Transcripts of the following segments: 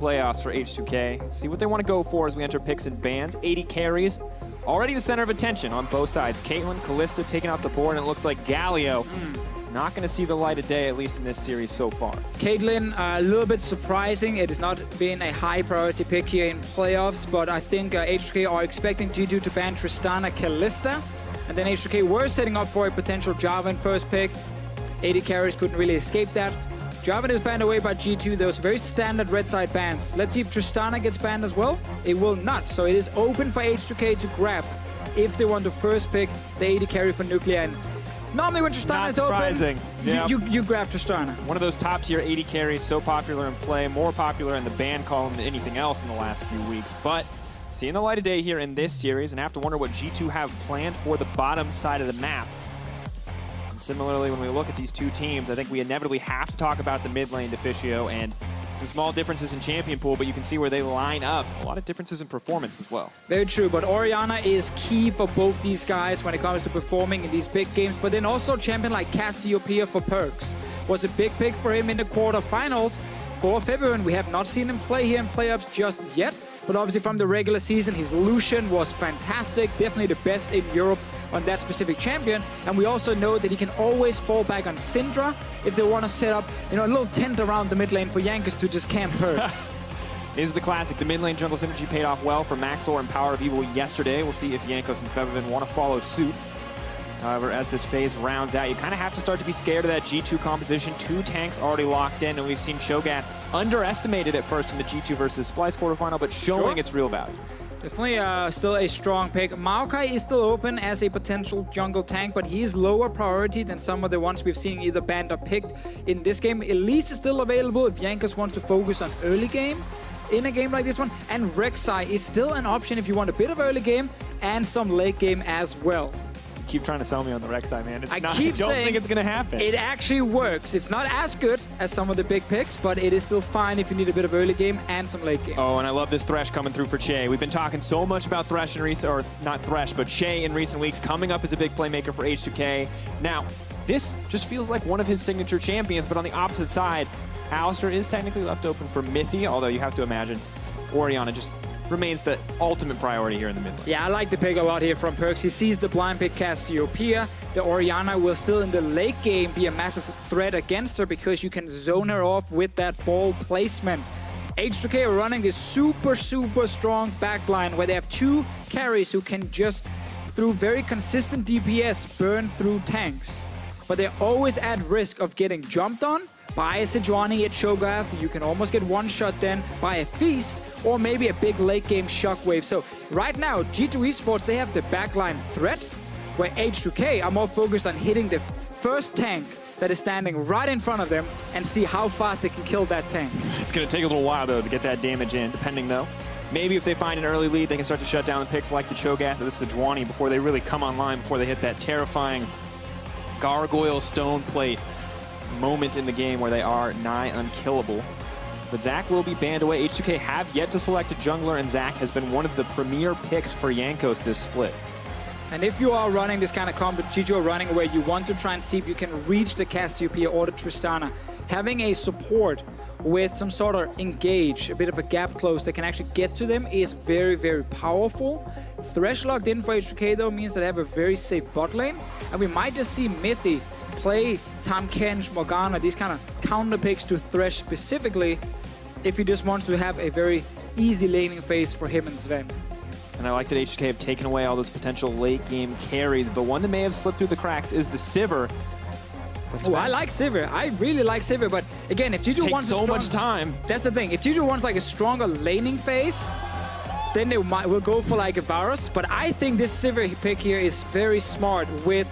playoffs for H2K. See what they want to go for as we enter picks and bans. 80 carries. Already the center of attention on both sides. Caitlyn, Callista taking out the board, and it looks like Galio not going to see the light of day, at least in this series so far. Caitlyn, a little bit surprising. It has not been a high priority pick here in playoffs, but I think H2K are expecting G2 to ban Tristana Callista. And then H2K were setting up for a potential Jarvan first pick. 80 carries couldn't really escape that. Jarvan is banned away by G2. Those very standard red side bans. Let's see if Tristana gets banned as well. It will not. So it is open for H2K to grab if they want to first pick the 80 carry for Nuclear. And normally when Tristana is open, you grab Tristana. One of those top tier 80 carries, so popular in play, more popular in the ban column than anything else in the last few weeks. But seeing the light of day here in this series, and have to wonder what G2 have planned for the bottom side of the map. And similarly, when we look at these two teams, I think we inevitably have to talk about the mid lane Deficio and some small differences in champion pool, but you can see where they line up. A lot of differences in performance as well. Very true, but Orianna is key for both these guys when it comes to performing in these big games, but then also a champion like Cassiopeia for Perks was a big pick for him in the quarterfinals for February. We have not seen him play here in playoffs just yet, but obviously from the regular season, his Lucian was fantastic, definitely the best in Europe on that specific champion. And we also know that he can always fall back on Syndra if they want to set up, a little tent around the mid lane for Jankos to just camp Perks. This is the classic. The mid lane jungle synergy paid off well for Maxor and Power of Evil yesterday. We'll see if Jankos and Febiven want to follow suit. However, as this phase rounds out, you kind of have to start to be scared of that G2 composition. 2 tanks already locked in, and we've seen Cho'Gath underestimated at first in the G2 versus Splice quarterfinal, but showing its real value. Definitely still a strong pick. Maokai is still open as a potential jungle tank, but he is lower priority than some of the ones we've seen either banned or picked in this game. Elise is still available if Jankos wants to focus on early game in a game like this one. And Rek'Sai is still an option if you want a bit of early game and some late game as well. Keep trying to sell me on the Rek'Sai, man. I don't think it's going to happen. It actually works. It's not as good as some of the big picks, but it is still fine if you need a bit of early game and some late game. Oh, and I love this Thresh coming through for Che. We've been talking so much about Thresh in recent, or not Thresh, but Che in recent weeks, coming up as a big playmaker for H2K. Now, this just feels like one of his signature champions, but on the opposite side, Alistar is technically left open for Mithy, although you have to imagine Orianna just remains the ultimate priority here in the mid lane. Yeah, I like the pick a lot here from Perks. He sees the blind pick Cassiopeia. The Orianna will still in the late game be a massive threat against her because you can zone her off with that ball placement. H2K are running this super strong backline where they have 2 carries who can just, through very consistent DPS, burn through tanks. But they're always at risk of getting jumped on by a Sejuani at Cho'Gath. You can almost get one shot then by a Feast or maybe a big late game shockwave. So right now, G2 eSports, they have the backline threat where H2K are more focused on hitting the first tank that is standing right in front of them and see how fast they can kill that tank. It's going to take a little while, though, to get that damage in, depending, though. Maybe if they find an early lead, they can start to shut down the picks like the Cho'Gath or the Sejuani before they really come online, before they hit that terrifying gargoyle stone plate moment in the game where they are nigh unkillable. But Zac will be banned away. H2K have yet to select a jungler, and Zac has been one of the premier picks for Jankos this split. And if you are running this kind of combo, G2 are running where you want to try and see if you can reach the Cassiopeia or the Tristana, having a support with some sort of engage, a bit of a gap close that can actually get to them is very powerful. Thresh locked in for H2K though means that they have a very safe bot lane, and we might just see Mithy play Tahm Kench, Morgana, these kind of counter picks to Thresh specifically if he just wants to have a very easy laning phase for him and Sven. And I like that H2K have taken away all those potential late game carries, but one that may have slipped through the cracks is the Sivir. Oh, I like Sivir. I really like Sivir, but again, if G2 wants so much time. That's the thing. If G2 wants like a stronger laning phase, then they will go for like a Varus. But I think this Sivir pick here is very smart with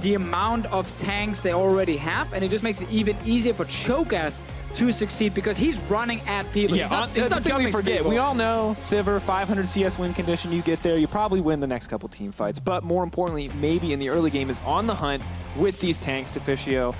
the amount of tanks they already have, and it just makes it even easier for Cho'Gath to succeed because he's running at people. Yeah, he's not jumping. We forget. We all know Sivir, 500 CS win condition. You get there, you probably win the next couple team fights. But more importantly, maybe in the early game is on the hunt with these tanks, Deficio.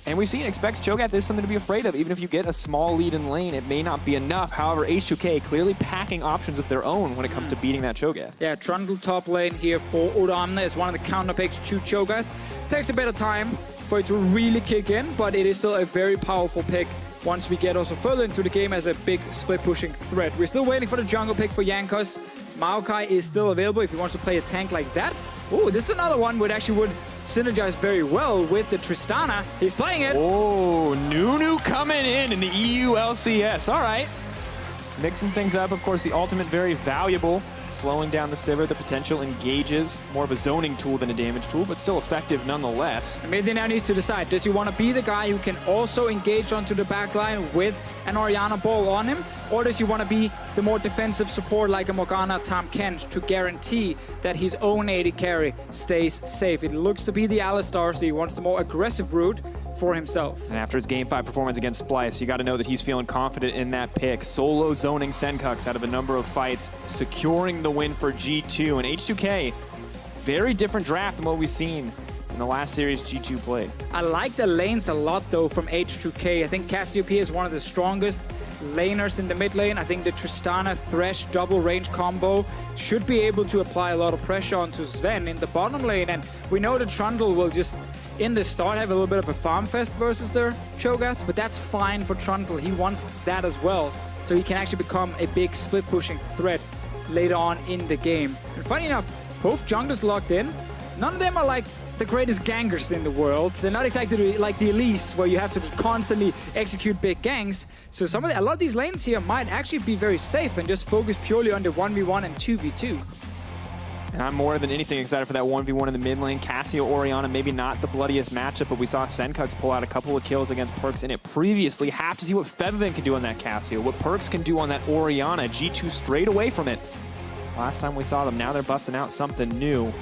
And we've seen expects Cho'Gath is something to be afraid of. Even if you get a small lead in lane, it may not be enough. However, H2K clearly packing options of their own when it comes to beating that Cho'Gath. Yeah, Trundle top lane here for Uramna is one of the counter picks to Cho'Gath. Takes a bit of time for it to really kick in, but it is still a very powerful pick once we get also further into the game as a big split-pushing threat. We're still waiting for the jungle pick for Jankos. Maokai is still available if he wants to play a tank like that. Oh, this is another one which actually would synergize very well with the Tristana. He's playing it. Oh, Nunu coming in the EU LCS. All right. Mixing things up. Of course, the ultimate very valuable. Slowing down the Sivir, the potential engages. More of a zoning tool than a damage tool, but still effective nonetheless. And Mid now needs to decide, does he want to be the guy who can also engage onto the backline with an Orianna ball on him? Or does he want to be the more defensive support like a Morgana Tahm Kench to guarantee that his own AD carry stays safe? It looks to be the Alistar, so he wants the more aggressive route for himself. And after his Game 5 performance against Splice, you got to know that he's feeling confident in that pick. Solo zoning Senkux out of a number of fights, securing the win for G2. And H2K, very different draft than what we've seen in the last series G2 played. I like the lanes a lot, though, from H2K. I think Cassiopeia is one of the strongest laners in the mid lane. I think the Tristana Thresh double range combo should be able to apply a lot of pressure onto Sven in the bottom lane. And we know that Trundle will just, in the start, have a little bit of a farm fest versus their Cho'Gath, but that's fine for Trundle. He wants that as well, so he can actually become a big split-pushing threat later on in the game. And funny enough, both junglers locked in. None of them are like the greatest gangers in the world. They're not exactly like the Elise, where you have to constantly execute big gangs. So a lot of these lanes here might actually be very safe and just focus purely on the 1v1 and 2v2. And I'm more than anything excited for that 1v1 in the mid lane. Cassio, Orianna, maybe not the bloodiest matchup, but we saw Senkux pull out a couple of kills against Perkz in it previously. Have to see what Febiven can do on that Cassio, what Perkz can do on that Orianna. G2 straight away from it. Last time we saw them, now they're busting out something new.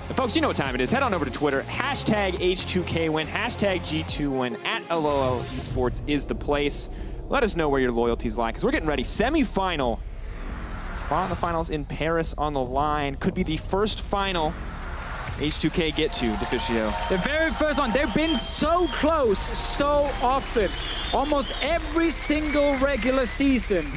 And folks, you know what time it is. Head on over to Twitter. Hashtag H2K win. Hashtag G2 win. At LOL eSports is the place. Let us know where your loyalties lie, because we're getting ready. Semi-final. Spot in the finals in Paris on the line. Could be the first final H2K get to, Deficio. The very first one. They've been so close so often. Almost every single regular season,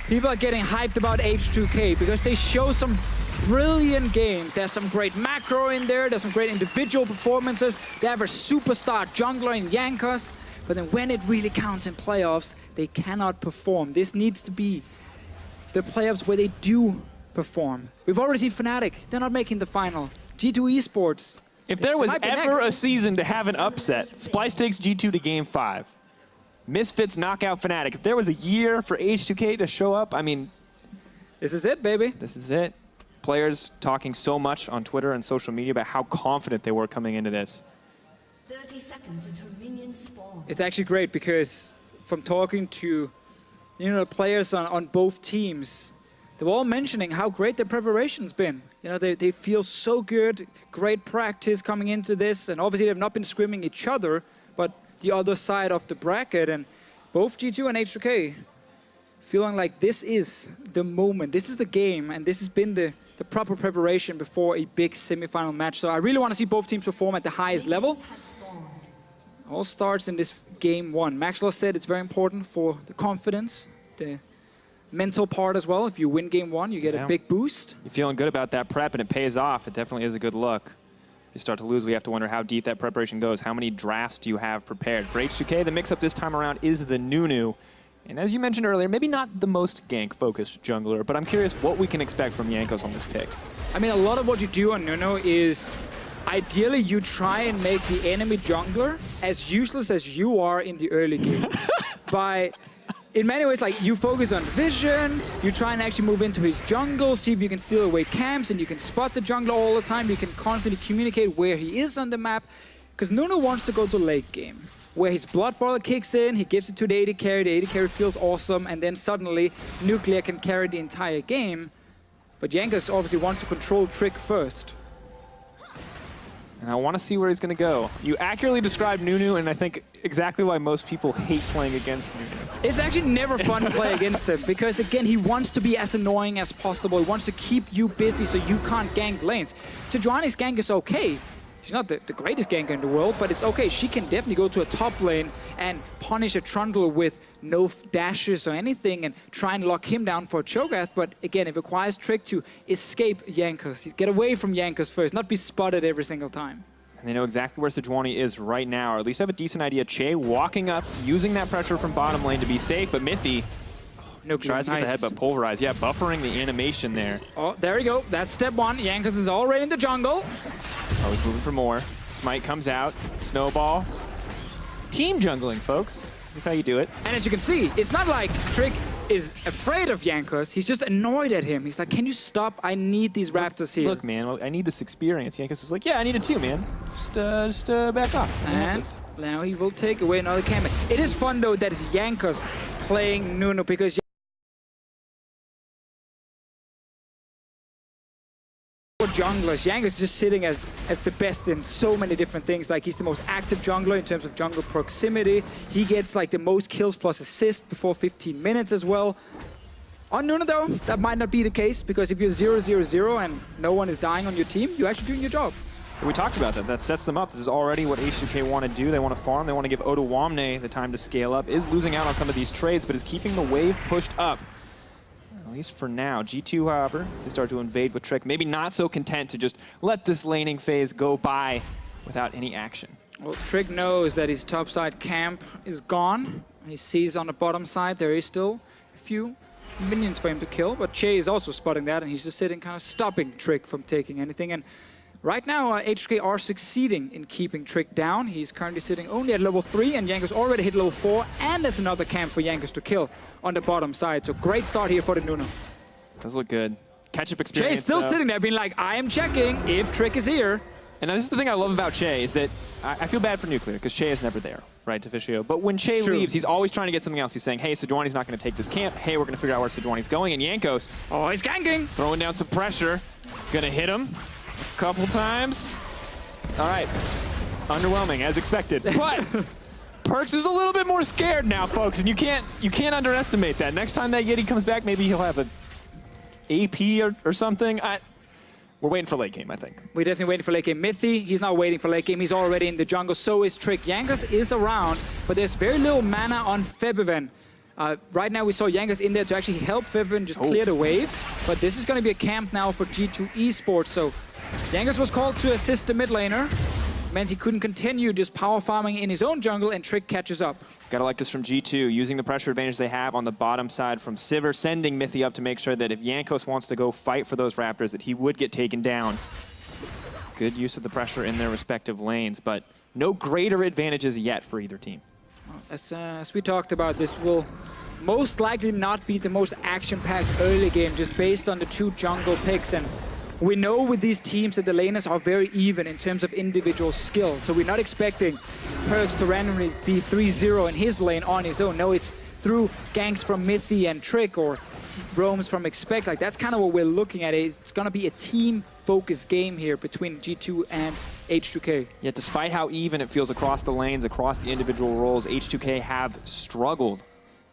people are getting hyped about H2K because they show some brilliant games. There's some great macro in there. There's some great individual performances. They have a superstar jungler in Jankos. But then when it really counts in playoffs, they cannot perform. This needs to be the playoffs where they do perform. We've already seen Fnatic. They're not making the final. G2 eSports. If there was ever a season to have an upset, Splice takes G2 to Game 5. Misfits knock out Fnatic. If there was a year for H2K to show up, I mean... This is it, baby. This is it. Players talking so much on Twitter and social media about how confident they were coming into this. 30 seconds until minions spawn. It's actually great because from talking to players on both teams, they were all mentioning how great their preparation's been. They feel so good, great practice coming into this, and obviously they've not been scrimming each other, but the other side of the bracket, and both G2 and H2K feeling like this is the moment, this is the game, and this has been the proper preparation before a big semi-final match. So I really want to see both teams perform at the highest level. All starts in this game 1. Maxwell said it's very important for the confidence, the mental part as well. If you win game 1, you get a big boost. You're feeling good about that prep, and it pays off. It definitely is a good look. If you start to lose, we have to wonder how deep that preparation goes. How many drafts do you have prepared? For H2K, the mix-up this time around is the Nunu. And as you mentioned earlier, maybe not the most gank-focused jungler, but I'm curious what we can expect from Jankos on this pick. I mean, a lot of what you do on Nunu is, ideally, you try and make the enemy jungler as useless as you are in the early game. In many ways, like, you focus on vision, you try and actually move into his jungle, see if you can steal away camps, and you can spot the jungler all the time. You can constantly communicate where he is on the map, because Nunu wants to go to late game, where his Blood Brawler kicks in, he gives it to the AD carry feels awesome, and then suddenly Nuclear can carry the entire game. But Jankos obviously wants to control Trick first. And I want to see where he's going to go. You accurately described Nunu, and I think exactly why most people hate playing against Nunu. It's actually never fun to play against him, because again, he wants to be as annoying as possible. He wants to keep you busy so you can't gank lanes. Sejuani's gank is okay. She's not the greatest ganker in the world, but it's okay. She can definitely go to a top lane and punish a Trundle with no dashes or anything and try and lock him down for a Cho'Gath. But again, it requires Trick to escape Jankos. Get away from Jankos first, not be spotted every single time. And they know exactly where Sejuani is right now, or at least have a decent idea. Che walking up, using that pressure from bottom lane to be safe, but Mithy tries to get the headbutt pulverized. Yeah, buffering the animation there. Oh, there we go. That's step one. Jankos is already in the jungle. Oh, he's moving for more. Smite comes out. Snowball. Team jungling, folks. That's how you do it. And as you can see, it's not like Trick is afraid of Jankos. He's just annoyed at him. He's like, can you stop? I need these raptors here. Look, man, I need this experience. Jankos is like, yeah, I need it too, man. Just back off. And now he will take away another camp. It is fun, though, that it's Jankos playing Nuno, because for junglers, Jankos is just sitting as the best in so many different things. Like, he's the most active jungler in terms of jungle proximity. He gets like the most kills plus assists before 15 minutes as well. On Nuno, though, that might not be the case, because if you're 0-0-0 and no one is dying on your team, you're actually doing your job. We talked about that. That sets them up. This is already what H2K want to do. They want to farm. They want to give Oduwamne the time to scale up. Is losing out on some of these trades, but is keeping the wave pushed up. At least for now. G2, however, as they start to invade with Trick, maybe not so content to just let this laning phase go by without any action. Well, Trick knows that his topside camp is gone. He sees on the bottom side there is still a few minions for him to kill, but Che is also spotting that, and he's just sitting kind of stopping Trick from taking anything. And right now, H2K are succeeding in keeping Trick down. He's currently sitting only at level 3, and Jankos already hit level 4, and there's another camp for Jankos to kill on the bottom side. So great start here for the Nuno. Does look good. Catch-up experience, Che's still sitting there being like, I am checking if Trick is here. And this is the thing I love about Che, is that I feel bad for Nuclear, because Che is never there, right, Deficio? But when Che leaves, he's always trying to get something else. He's saying, hey, Sejuani's not going to take this camp. Hey, we're going to figure out where Sejuani's going. And Jankos, oh, he's ganking. Throwing down some pressure. Going to hit him a couple times. All right. Underwhelming, as expected. But Perkz is a little bit more scared now, folks, and you can't underestimate that. Next time that Yeti comes back, maybe he'll have an AP or something. We're waiting for late game, I think. We're definitely waiting for late game. Mithy, he's not waiting for late game. He's already in the jungle. So is Trick. Jankos is around, but there's very little mana on Febiven. Right now we saw Jankos in there to actually help Febiven just clear the wave. But this is going to be a camp now for G2 eSports. So Jankos was called to assist the mid laner. Meant he couldn't continue just power farming in his own jungle, and Trick catches up. Gotta like this from G2, using the pressure advantage they have on the bottom side from Sivir, sending Mithy up to make sure that if Jankos wants to go fight for those Raptors, that he would get taken down. Good use of the pressure in their respective lanes, but no greater advantages yet for either team. As we talked about, this will most likely not be the most action-packed early game, just based on the two jungle picks. And we know with these teams that the laners are very even in terms of individual skill. So we're not expecting Perkz to randomly be 3-0 in his lane on his own. No, it's through ganks from Mithy and Trick or roams from Expect. Like, that's kind of what we're looking at. It's going to be a team-focused game here between G2 and H2K. Yet despite how even it feels across the lanes, across the individual roles, H2K have struggled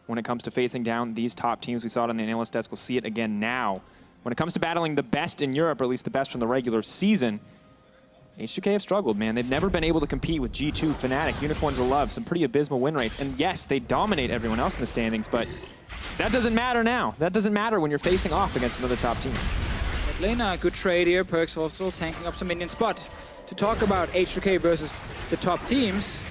when it comes to facing down these top teams. We saw it on the analyst desk. We'll see it again now. When it comes to battling the best in Europe, or at least the best from the regular season, H2K have struggled, man. They've never been able to compete with G2, Fnatic, Unicorns of Love, some pretty abysmal win rates. And yes, they dominate everyone else in the standings, but that doesn't matter now. That doesn't matter when you're facing off against another top team. Lane, good trade here. Perkz also tanking up some minions. But to talk about H2K versus the top teams,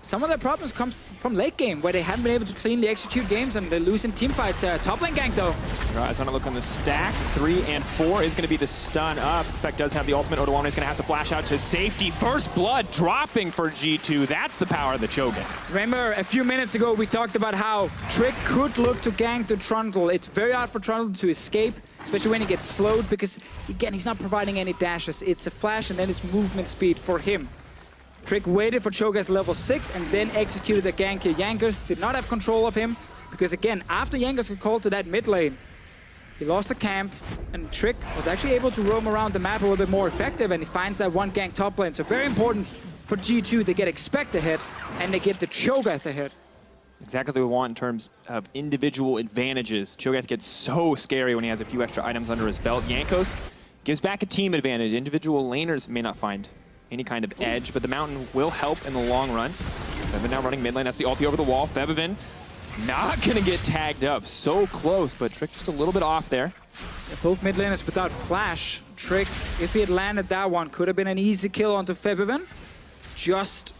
some of their problems come from late game, where they haven't been able to cleanly execute games and they're losing team fights. Top lane gank, though. Guys, on a look on the stacks. 3 and 4 is going to be the stun up. Spec does have the ultimate. Oduwamne is going to have to flash out to safety. First blood dropping for G2. That's the power of the Cho'Gath. Remember, a few minutes ago, we talked about how Trick could look to gank the Trundle. It's very hard for Trundle to escape, especially when he gets slowed, because, again, he's not providing any dashes. It's a flash and then it's movement speed for him. Trick waited for Cho'Gath level 6 and then executed the gank here. Jankos did not have control of him, because again, after Jankos got called to that mid lane, he lost the camp, and Trick was actually able to roam around the map a little bit more effective, and he finds that one gank top lane. So very important for G2. They get Expect ahead, and they get the Cho'Gath ahead. Exactly what we want in terms of individual advantages. Cho'Gath gets so scary when he has a few extra items under his belt. Jankos gives back a team advantage. Individual laners may not find any kind of edge, but the mountain will help in the long run. Febiven now running mid lane. That's the ulti over the wall. Febiven Not gonna get tagged up. So close, but Trick just a little bit off there. Yeah, both mid laners without flash. Trick, if he had landed that one, could have been an easy kill onto Febiven. Just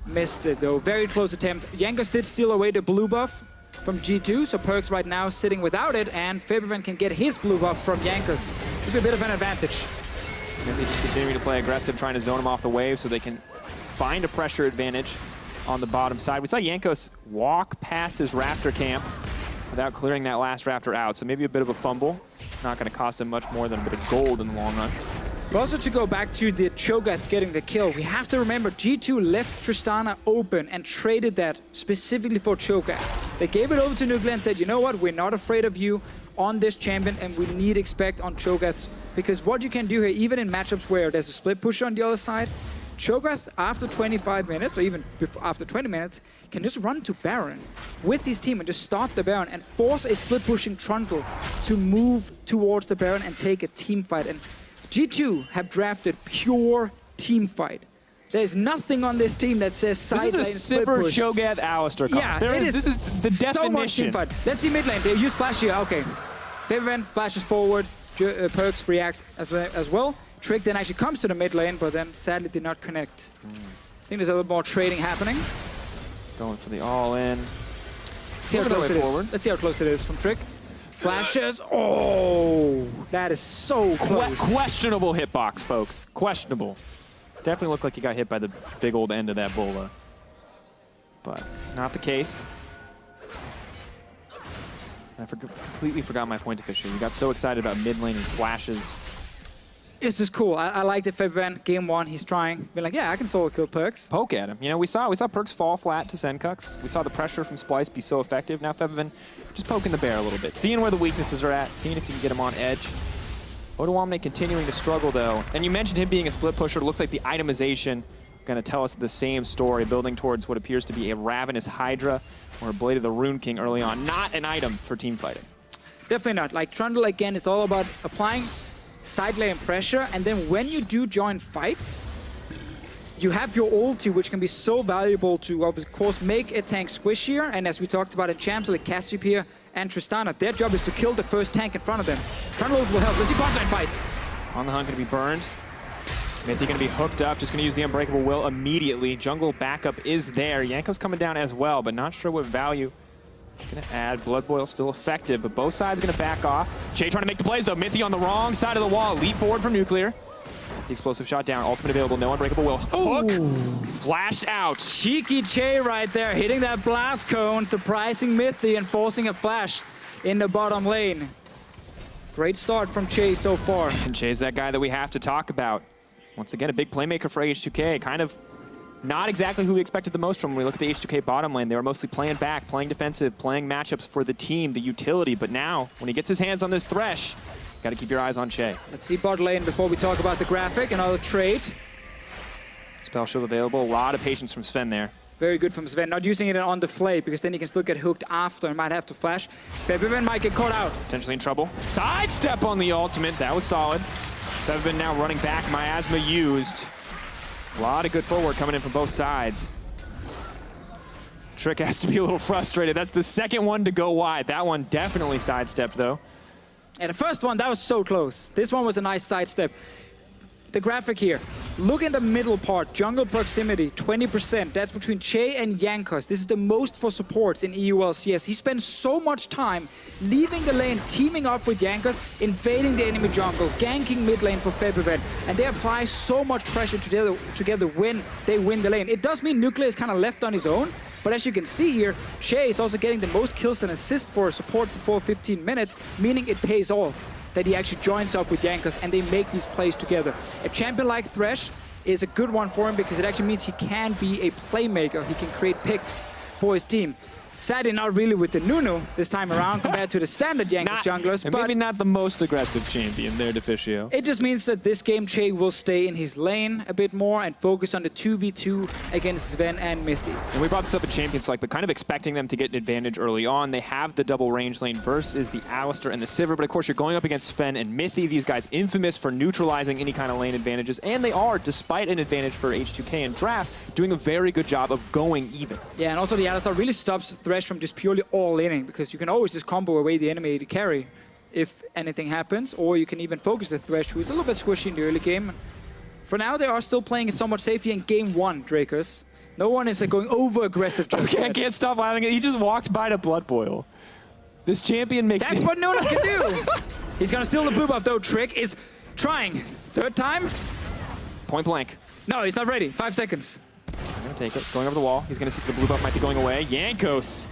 missed it though. Very close attempt. Jankos did steal away the blue buff from G2, so Perkz right now sitting without it, and Febiven can get his blue buff from Jankos. Should be a bit of an advantage. Maybe just continuing to play aggressive, trying to zone him off the wave so they can find a pressure advantage on the bottom side. We saw Jankos walk past his Raptor camp without clearing that last Raptor out, so maybe a bit of a fumble. Not going to cost him much more than a bit of gold in the long run. But also to go back to the Cho'Gath getting the kill, we have to remember G2 left Tristana open and traded that specifically for Cho'Gath. They gave it over to Nuclear and said, you know what, we're not afraid of you on this champion and we need expect on Cho'Gaths. Because what you can do here, even in matchups where there's a split push on the other side, Cho'Gath, after 25 minutes, or even after 20 minutes, can just run to Baron with his team and just start the Baron and force a split-pushing Trundle to move towards the Baron and take a team fight. And G2 have drafted pure team fight. There's nothing on this team that says side lane split push. This is a Sivir Cho'Gath Alistar comp. Yeah, this is the definition. So much team fight. Let's see mid lane. They use flash here. Okay. Febiven flashes forward. Perkz reacts as well. Trick then actually comes to the mid lane, but then sadly did not connect. I think there's a little more trading happening. Going for the all-in. See how close it is. Let's see how close it is from Trick. Flashes. Oh, that is so close. Questionable hitbox, folks. Questionable. Definitely looked like he got hit by the big old end of that bola. But not the case. I completely forgot my point official. You got so excited about mid lane and flashes. This is cool. I like the Febiven. Game 1, he's trying. Being like, yeah, I can solo kill Perkz. Poke at him. You know, we saw Perkz fall flat to Senkux. We saw the pressure from Splice be so effective. Now Febiven just poking the bear a little bit. Seeing where the weaknesses are at. Seeing if you can get him on edge. Odoamne continuing to struggle, though. And you mentioned him being a split pusher. It looks like the itemization going to tell us the same story, building towards what appears to be a Ravenous Hydra or a Blade of the Rune King early on. Not an item for team fighting. Definitely not. Like, Trundle, again, is all about applying side lane pressure, and then when you do join fights, you have your ulti, which can be so valuable to, of course, make a tank squishier. And as we talked about in champs like Cassiopeia and Tristana, their job is to kill the first tank in front of them. Trundle will help. Let's see bot lane fights. On the hunt, going to be burned. Mithy going to be hooked up, just going to use the Unbreakable Will immediately. Jungle backup is there. Yanko's coming down as well, but not sure what value. Going to add. Blood Boil still effective, but both sides going to back off. Che trying to make the plays, though. Mithy on the wrong side of the wall. Leap forward from Nuclear. That's the explosive shot down. Ultimate available. No Unbreakable Will. Hook. Flashed out. Cheeky Che right there, hitting that blast cone, surprising Mithy and forcing a flash in the bottom lane. Great start from Che so far. And Che's that guy that we have to talk about. Once again, a big playmaker for H2K. Kind of not exactly who we expected the most from when we look at the H2K bottom lane. They were mostly playing back, playing defensive, playing matchups for the team, the utility. But now, when he gets his hands on this Thresh, got to keep your eyes on Che. Let's see bot lane before we talk about the graphic. Another trade. Spell shield available. A lot of patience from Sven there. Very good from Sven. Not using it on the flay, because then he can still get hooked after and might have to flash. Febiven might get caught out. Potentially in trouble. Sidestep on the ultimate. That was solid. Febiven now running back. Miasma used. A lot of good footwork coming in from both sides. Trick has to be a little frustrated. That's the second one to go wide. That one definitely sidestepped, though. And the first one, that was so close. This one was a nice sidestep. The graphic here. Look in the middle part. Jungle proximity, 20%. That's between Che and Jankos. This is the most for supports in EU LCS. He spends so much time leaving the lane, teaming up with Jankos, invading the enemy jungle, ganking mid lane for Febiven. And they apply so much pressure together when they win the lane. It does mean Nuclear is kind of left on his own. But as you can see here, Che is also getting the most kills and assists for support before 15 minutes, meaning it pays off that he actually joins up with Jankos and they make these plays together. A champion like Thresh is a good one for him because it actually means he can be a playmaker. He can create picks for his team. Sadly, not really with the Nunu this time around compared to the standard Jankos junglers. But maybe not the most aggressive champion there, Deficio. It just means that this game, Che will stay in his lane a bit more and focus on the 2v2 against Sven and Mithy. And we brought this up at Champion Select, but kind of expecting them to get an advantage early on. They have the double range lane versus the Alistar and the Sivir, but of course you're going up against Sven and Mithy. These guys infamous for neutralizing any kind of lane advantages, and they are, despite an advantage for H2K in draft, doing a very good job of going even. Yeah, and also the Alistar really stops Thresh from just purely all-inning, because you can always just combo away the enemy AD carry if anything happens, or you can even focus the Thresh, who is a little bit squishy in the early game. For now, they are still playing it somewhat safe here in game 1, Drakers. No one is going over-aggressive just Okay, I yet. can't stop laughing. He just walked by to Blood Boil. This champion makes That's what Nuno can do! He's gonna steal the blue buff though. Trick is trying. Third time? Point blank. No, he's not ready. 5 seconds. I'm gonna take it. Going over the wall. He's gonna see the blue buff might be going away. Jankos.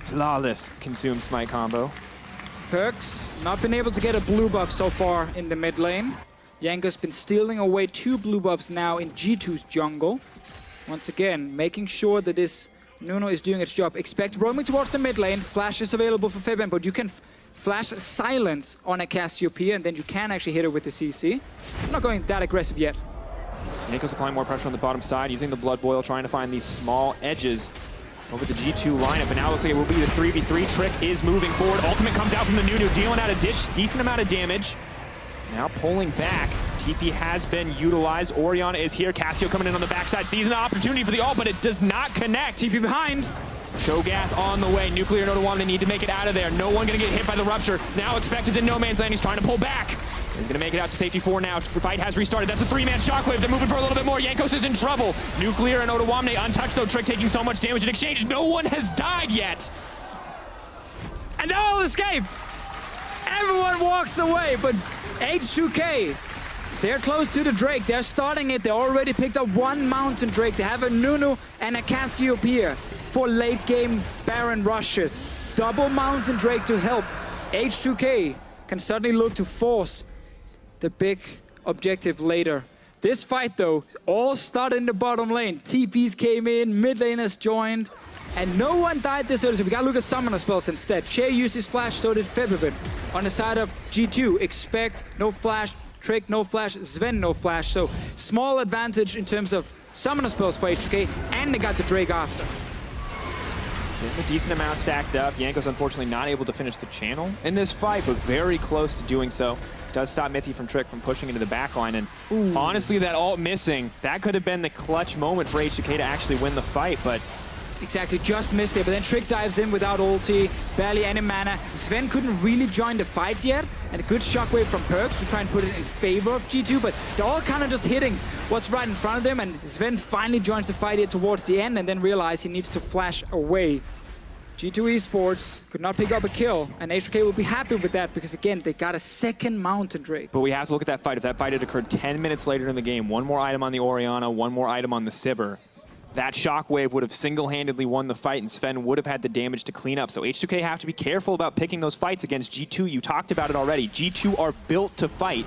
Flawless consume smite combo. Perks, not been able to get a blue buff so far in the mid lane. Yanko's been stealing away 2 blue buffs now in G2's jungle. Once again, making sure that this Nuno is doing its job. Expect roaming towards the mid lane. Flash is available for Fabian, but you can flash silence on a Cassiopeia, and then you can actually hit her with the CC. I'm not going that aggressive yet. Jankos applying more pressure on the bottom side, using the Blood Boil, trying to find these small edges over the G2 lineup, and now it looks like it will be the 3v3. Trick is moving forward. Ultimate comes out from the Nunu, dealing out a decent amount of damage. Now pulling back. TP has been utilized. Orianna is here. Cassio coming in on the backside. Sees an opportunity for the ult, but it does not connect. TP behind. Shogath on the way. Nuclear and Odoamne need to make it out of there. No one going to get hit by the Rupture. Now Expect is in no man's land. He's trying to pull back. He's going to make it out to safety 4 now. The fight has restarted. That's a 3-man Shockwave. They're moving for a little bit more. Jankos is in trouble. Nuclear and Odoamne untouched though. Trick taking so much damage in exchange. No one has died yet. And they all escape. Everyone walks away, but H2K, they're close to the Drake. They're starting it. They already picked up 1 Mountain Drake. They have a Nunu and a Cassiopeia for late game Baron rushes. Double Mountain Drake to help. H2K can suddenly look to force the big objective later. This fight though, all started in the bottom lane. TPs came in, mid laners joined, and no one died this early, so we gotta look at summoner spells instead. Che used his flash, so did Febivin. On the side of G2, Expect, no flash, Trick, no flash, Sven, no flash. So small advantage in terms of summoner spells for H2K, and they got the Drake after. A decent amount stacked up. Jankos unfortunately not able to finish the channel in this fight, but very close to doing so. Does stop Mithy from Trick from pushing into the backline, and honestly, that ult missing, that could have been the clutch moment for H2K to actually win the fight, but Exactly, just missed it, but then Trick dives in without ulti, barely any mana. Sven couldn't really join the fight yet, and a good shockwave from Perks to try and put it in favor of G2, but they're all kind of just hitting what's right in front of them, and Sven finally joins the fight here towards the end, and then realizes he needs to flash away. G2 eSports could not pick up a kill, and H2K will be happy with that, because again, they got a second Mountain Drake. But we have to look at that fight. If that fight had occurred 10 minutes later in the game, 1 more item on the Orianna, 1 more item on the Sivir, that shockwave would have single-handedly won the fight, and Sven would have had the damage to clean up. So H2K have to be careful about picking those fights against G2. You talked about it already. G2 are built to fight.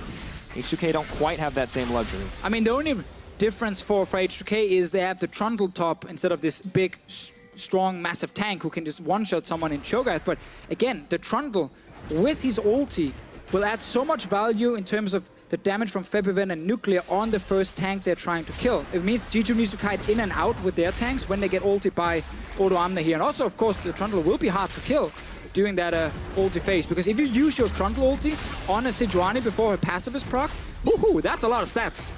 H2K don't quite have that same luxury. I mean, the only difference for H2K is they have the Trundle top instead of this big, strong, massive tank who can just one-shot someone in Cho'Gath. But again, the Trundle with his ulti will add so much value in terms of the damage from Febivin and Nuclear on the first tank they're trying to kill. It means G2 needs to kite in and out with their tanks when they get ulti by Odoamne here. And also, of course, the Trundle will be hard to kill during that ulti phase, because if you use your Trundle ulti on a Sejuani before her passive is procced, woohoo, that's a lot of stats.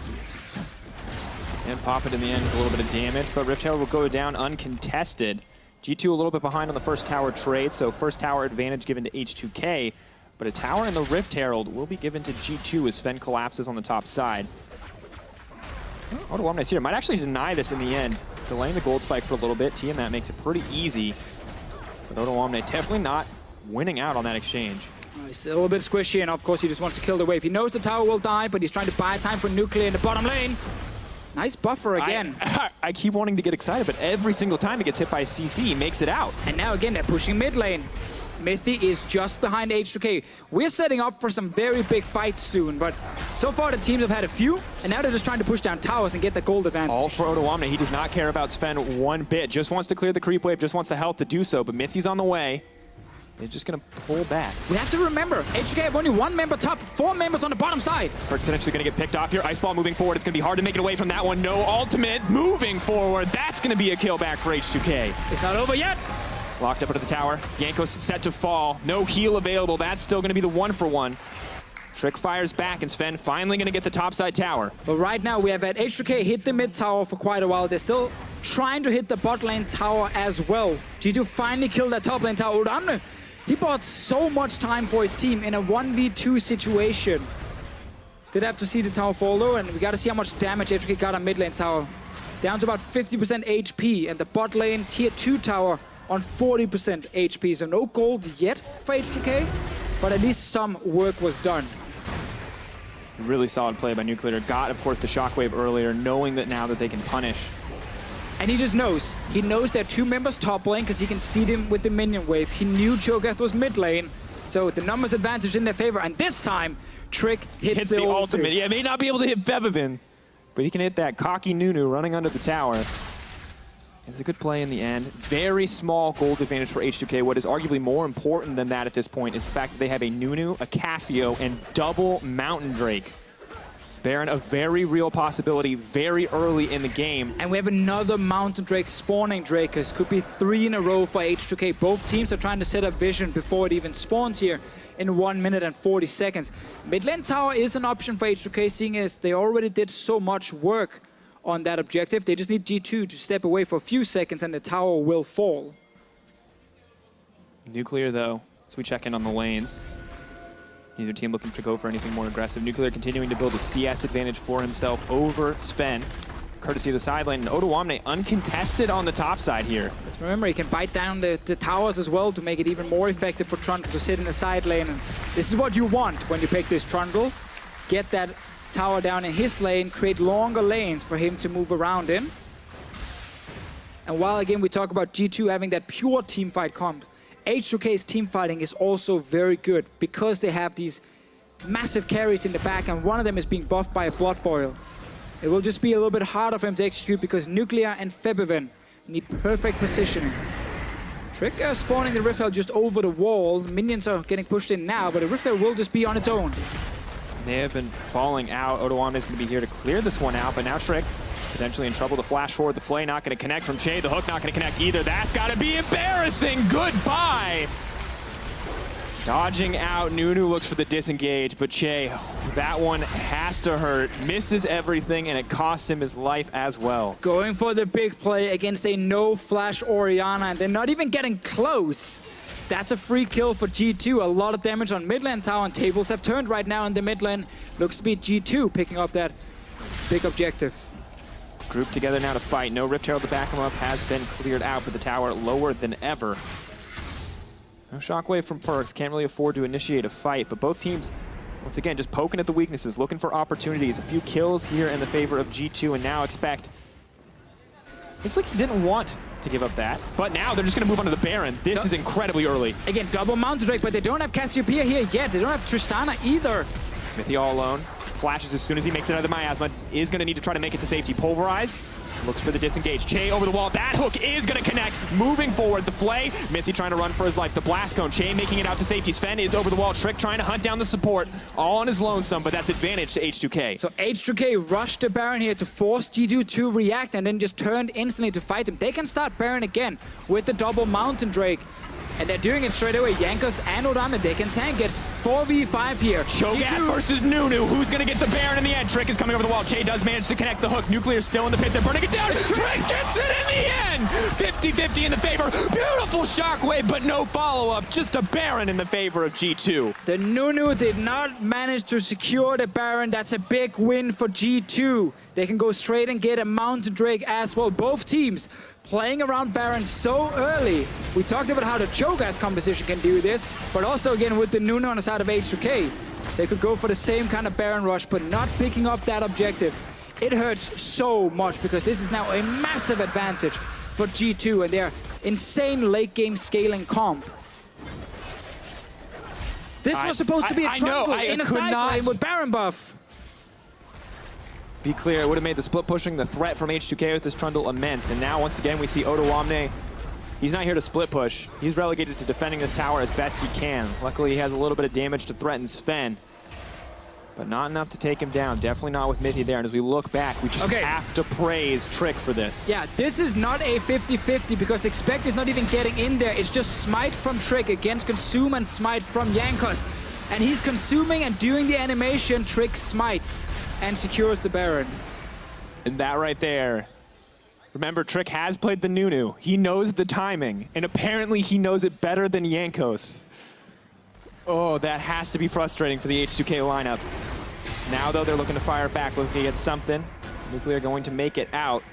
And pop it in the end with a little bit of damage, but Rift Herald will go down uncontested. G2 a little bit behind on the first tower trade, so first tower advantage given to H2K. But a tower in the Rift Herald will be given to G2 as Sven collapses on the top side. Odoamne's here. Might actually deny this in the end. Delaying the gold spike for a little bit. Tiamat makes it pretty easy. But Odoamne definitely not winning out on that exchange. He's a little bit squishy, and of course he just wants to kill the wave. He knows the tower will die, but he's trying to buy time for Nuclear in the bottom lane. Nice buffer again. I keep wanting to get excited, but every single time he gets hit by a CC, he makes it out. And now again, they're pushing mid lane. Mithy is just behind H2K. We're setting up for some very big fights soon, but so far the teams have had a few, and now they're just trying to push down towers and get the gold advantage. All for Odoamne. He does not care about Sven one bit. Just wants to clear the creep wave, just wants the health to do so, but Mithy's on the way. They're just going to pull back. We have to remember, H2K have only 1 member top, 4 members on the bottom side. Perk's potentially going to get picked off here. Ice Ball moving forward. It's going to be hard to make it away from that one. No ultimate moving forward. That's going to be a kill back for H2K. It's not over yet. Locked up into the tower. Jankos set to fall. No heal available. That's still going to be the 1-for-1. Trick fires back, and Sven finally going to get the topside tower. But right now, we have had H2K hit the mid tower for quite a while. They're still trying to hit the bot lane tower as well. G2 finally killed that top lane tower. Odamne, he bought so much time for his team in a 1v2 situation. Did have to see the tower fall though, and we got to see how much damage H2K got on mid lane tower. Down to about 50% HP, and the bot lane tier 2 tower on 40% HP. So no gold yet for H2K, but at least some work was done. Really solid play by Nuclear. Got, of course, the shockwave earlier, knowing that now that they can punish. And he just knows. He knows there are 2 members top lane because he can see them with the minion wave. He knew Cho'Gath was mid lane, so the numbers advantage in their favor. And this time, Trick hits the ultimate. Yeah, may not be able to hit Bevavin, but he can hit that cocky Nunu running under the tower. It's a good play in the end. Very small gold advantage for H2K. What is arguably more important than that at this point is the fact that they have a Nunu, a Cassio, and double Mountain Drake. Baron, a very real possibility very early in the game. And we have another Mountain Drake spawning Drakers. Could be 3 in a row for H2K. Both teams are trying to set up vision before it even spawns here in 1 minute and 40 seconds. Mid lane tower is an option for H2K, seeing as they already did so much work on that objective. They just need G2 to step away for a few seconds and the tower will fall. Nuclear, though, as we check in on the lanes. Neither team looking to go for anything more aggressive. Nuclear continuing to build a CS advantage for himself over Sven, courtesy of the side lane. And Odoamne uncontested on the top side here. Let's remember, he can bite down the towers as well to make it even more effective for Trundle to sit in the side lane. And this is what you want when you pick this Trundle. Get that tower down in his lane, create longer lanes for him to move around in. And while again we talk about G2 having that pure teamfight comp, H2K's teamfighting is also very good because they have these massive carries in the back, and one of them is being buffed by a Blood Boil. It will just be a little bit harder for him to execute because Nuclear and Febiven need perfect positioning. Trick spawning the Rift Herald just over the wall. Minions are getting pushed in now, but the Rift Herald will just be on its own. They have been falling out. Odoamne is going to be here to clear this one out, but now Trick potentially in trouble to flash forward. The Flay not going to connect from Che. The hook not going to connect either. That's got to be embarrassing. Goodbye. Dodging out. Nunu looks for the disengage, but Che, that one has to hurt. Misses everything, and it costs him his life as well. Going for the big play against a no-flash Orianna, and they're not even getting close. That's a free kill for G2. A lot of damage on mid lane tower, and tables have turned right now in the mid lane. Looks to be G2 picking up that big objective. Grouped together now to fight. No Rift Herald to back him up has been cleared out, but the tower lower than ever. No shockwave from Perks. Can't really afford to initiate a fight, but both teams, once again, just poking at the weaknesses, looking for opportunities. A few kills here in the favor of G2, and now expect... Looks like he didn't want to give up that, but now they're just going to move on to the Baron. This is incredibly early. Again, double Mountain Drake, but they don't have Cassiopeia here yet. They don't have Tristana either. Mithy all alone. Flashes as soon as he makes it out of the miasma. Is going to need to try to make it to safety. Pulverize. Looks for the disengage. Che over the wall. That hook is going to connect. Moving forward. The Flay. Mithy trying to run for his life. The Blast Cone. Che making it out to safety. Sven is over the wall. Trick trying to hunt down the support. All on his lonesome, but that's advantage to H2K. So H2K rushed the Baron here to force G2 to react and then just turned instantly to fight him. They can start Baron again with the double Mountain Drake. And they're doing it straight away. Jankos and Odamne, they can tank it. 4v5 here. Cho'Gath versus Nunu. Who's going to get the Baron in the end? Trick is coming over the wall. Che does manage to connect the hook. Nuclear still in the pit. They're burning it down. Trick gets it in the end. 50-50 in the favor. Beautiful shockwave, but no follow-up. Just a Baron in the favor of G2. The Nunu did not manage to secure the Baron. That's a big win for G2. They can go straight and get a Mountain Drake as well. Both teams playing around Baron so early. We talked about how the Cho'Gath composition can do this, but also again with the Nunu on the side of H2K, they could go for the same kind of Baron rush, but not picking up that objective. It hurts so much because this is now a massive advantage for G2 and their insane late game scaling comp. This was supposed to be a Trundle in a side lane with Baron buff. Be clear, it would have made the split pushing the threat from H2K with this Trundle immense. And now, once again, we see Odoamne. He's not here to split push. He's relegated to defending this tower as best he can. Luckily, he has a little bit of damage to threaten Sven, but not enough to take him down. Definitely not with Mithy there. And as we look back, we just have to praise Trick for this. Yeah, this is not a 50-50 because Expect is not even getting in there. It's just Smite from Trick against Consume and Smite from Jankos. And he's consuming and doing the animation. Trick smites and secures the Baron. And that right there. Remember, Trick has played the Nunu. He knows the timing, and apparently he knows it better than Jankos. Oh, that has to be frustrating for the H2K lineup. Now, though, they're looking to fire back, looking to get something. Nuclear going to make it out.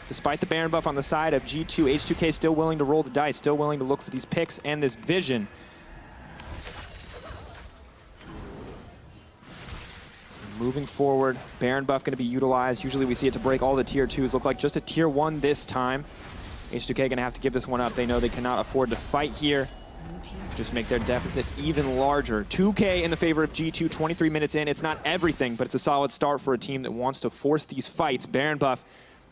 Despite the Baron buff on the side of G2, H2K still willing to roll the dice, still willing to look for these picks and this vision. Moving forward, Baron buff going to be utilized. Usually we see it to break all the tier 2s. Look like just a tier 1 this time. H2K going to have to give this one up. They know they cannot afford to fight here. Just make their deficit even larger. 2K in the favor of G2, 23 minutes in. It's not everything, but it's a solid start for a team that wants to force these fights. Baron buff